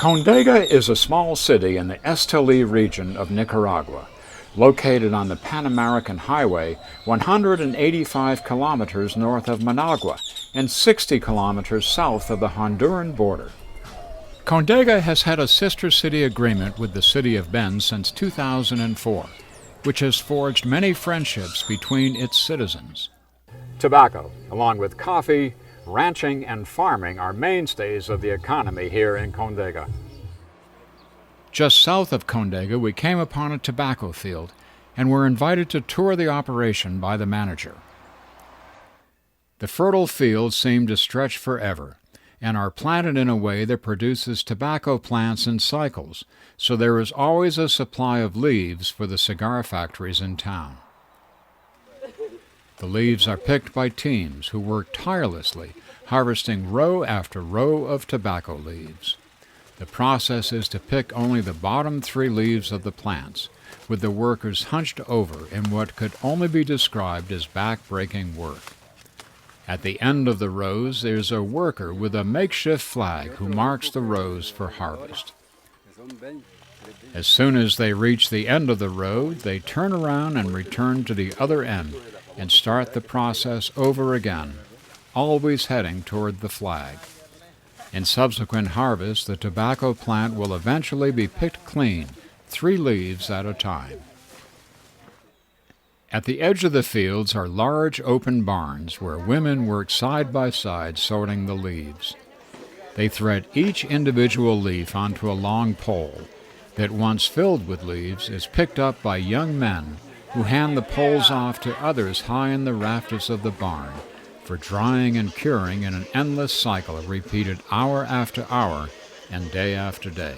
Condega is a small city in the Esteli region of Nicaragua, located on the Pan-American Highway 185 kilometers north of Managua and 60 kilometers south of the Honduran border. Condega has had a sister city agreement with the city of Bend since 2004, which has forged many friendships between its citizens. Tobacco, along with coffee, ranching, and farming are mainstays of the economy here in Condega. Just south of Condega, we came upon a tobacco field and were invited to tour the operation by the manager. The fertile fields seem to stretch forever and are planted in a way that produces tobacco plants in cycles, so there is always a supply of leaves for the cigar factories in town. The leaves are picked by teams who work tirelessly, harvesting row after row of tobacco leaves. The process is to pick only the bottom 3 leaves of the plants, with the workers hunched over in what could only be described as back-breaking work. At the end of the rows, there's a worker with a makeshift flag who marks the rows for harvest. As soon as they reach the end of the row, they turn around and return to the other end and start the process over again, always heading toward the flag. In subsequent harvests, the tobacco plant will eventually be picked clean, 3 leaves at a time. At the edge of the fields are large open barns where women work side by side sorting the leaves. They thread each individual leaf onto a long pole that, once filled with leaves, is picked up by young men who hand the poles off to others high in the rafters of the barn for drying and curing in an endless cycle repeated hour after hour and day after day.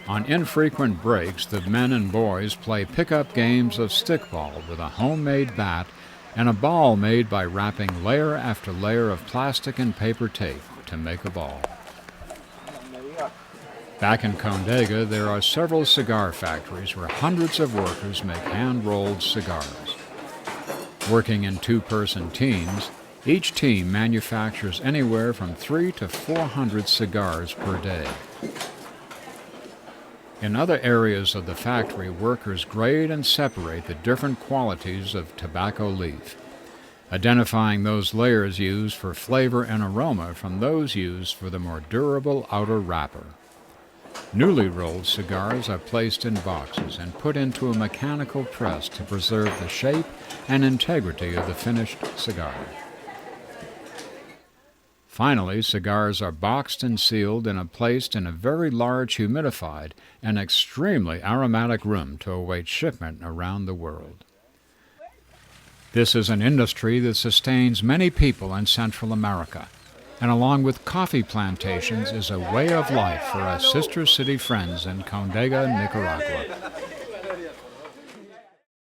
On infrequent breaks, the men and boys play pickup games of stickball with a homemade bat and a ball made by wrapping layer after layer of plastic and paper tape to make a ball. Back in Condega, there are several cigar factories where hundreds of workers make hand-rolled cigars. Working in 2-person teams, each team manufactures anywhere from 300 to 400 cigars per day. In other areas of the factory, workers grade and separate the different qualities of tobacco leaf, identifying those layers used for flavor and aroma from those used for the more durable outer wrapper. Newly rolled cigars are placed in boxes and put into a mechanical press to preserve the shape and integrity of the finished cigar. Finally, cigars are boxed and sealed and are placed in a very large humidified and extremely aromatic room to await shipment around the world. This is an industry that sustains many people in Central America, and along with coffee plantations is a way of life for our sister city friends in Condega, Nicaragua.